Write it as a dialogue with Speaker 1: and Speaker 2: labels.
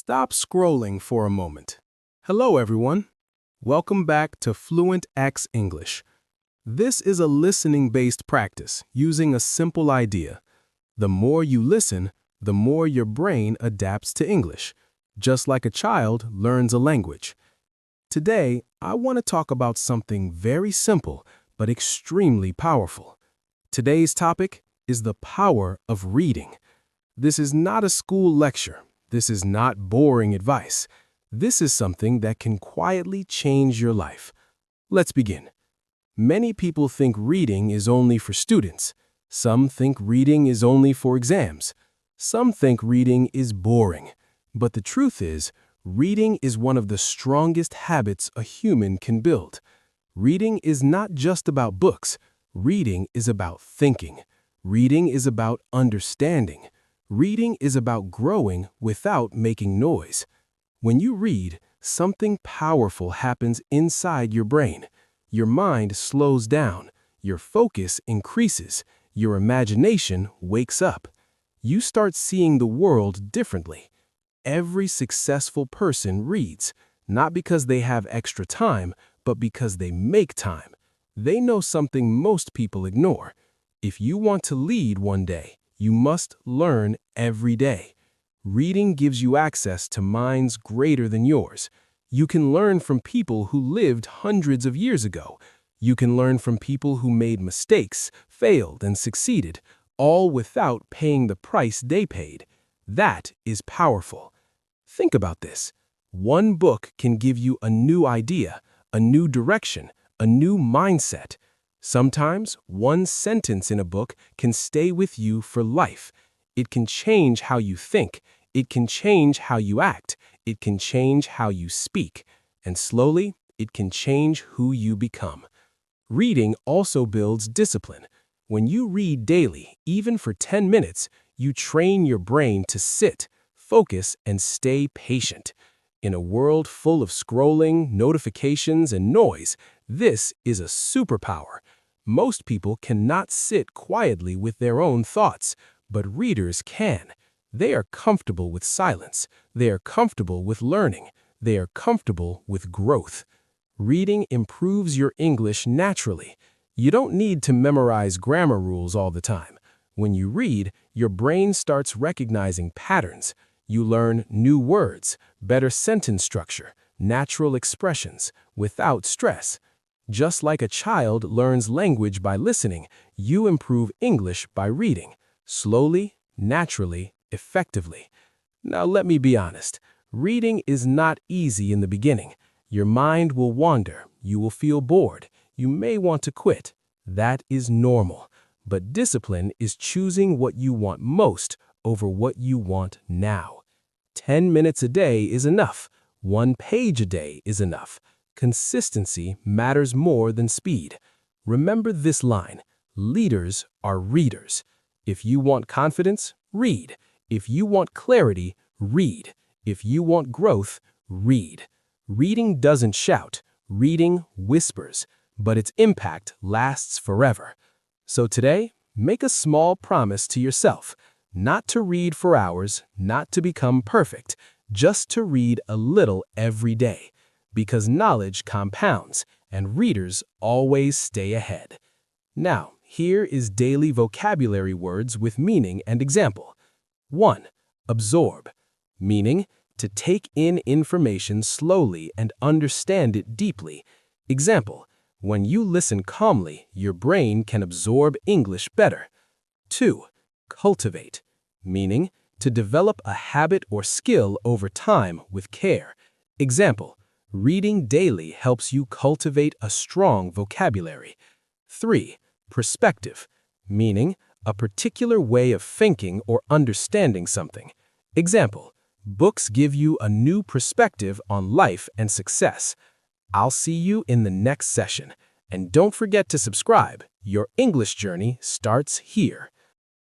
Speaker 1: Stop scrolling for a moment. Hello, everyone. Welcome back to Fluent X English. This is a listening-based practice using a simple idea. The more you listen, the more your brain adapts to English, just like a child learns a language. Today, I want to talk about something very simple but extremely powerful. Today's topic is the power of reading. This is not a school lecture. This is not boring advice. This is something that can quietly change your life. Let's begin. Many people think reading is only for students. Some think reading is only for exams. Some think reading is boring. But the truth is, reading is one of the strongest habits a human can build. Reading is not just about books. Reading is about thinking. Reading is about understanding. Reading is about growing without making noise. When you read, something powerful happens inside your brain. Your mind slows down, your focus increases, your imagination wakes up. You start seeing the world differently. Every successful person reads, not because they have extra time, but because they make time. They know something most people ignore. If you want to lead one day, you must learn every day. Reading gives you access to minds greater than yours. You can learn from people who lived hundreds of years ago. You can learn from people who made mistakes, failed, and succeeded, all without paying the price they paid. That is powerful. Think about this. One book can give you a new idea, a new direction, a new mindset. Sometimes one sentence in a book can stay with you for life. It can change how you think. It can change how you act. It can change how you speak. And slowly, it can change who you become. Reading also builds discipline. When you read daily, even for 10 minutes, you train your brain to sit, focus, and stay patient. In a world full of scrolling, notifications, and noise, this is a superpower. Most people cannot sit quietly with their own thoughts, but readers can. They are comfortable with silence. They are comfortable with learning. They are comfortable with growth. Reading improves your English naturally. You don't need to memorize grammar rules all the time. When you read, your brain starts recognizing patterns. You learn new words, better sentence structure, natural expressions, without stress. Just like a child learns language by listening, you improve English by reading, slowly, naturally, effectively. Now let me be honest, reading is not easy in the beginning. Your mind will wander, you will feel bored, you may want to quit. That is normal. But discipline is choosing what you want most over what you want now. 10 minutes a day is enough. 1 page a day is enough. Consistency matters more than speed. Remember this line, leaders are readers. If you want confidence, read. If you want clarity, read. If you want growth, read. Reading doesn't shout, reading whispers, but its impact lasts forever. So today, make a small promise to yourself, not to read for hours, not to become perfect, just to read a little every day. Because knowledge compounds, and readers always stay ahead. Now, here is daily vocabulary words with meaning and example. 1. Absorb, meaning to take in information slowly and understand it deeply. Example, when you listen calmly, your brain can absorb English better. 2. Cultivate, meaning to develop a habit or skill over time with care. Example, reading daily helps you cultivate a strong vocabulary. 3. Perspective, meaning a particular way of thinking or understanding something. Example, books give you a new perspective on life and success. I'll see you in the next session. And don't forget to subscribe. Your English journey starts here.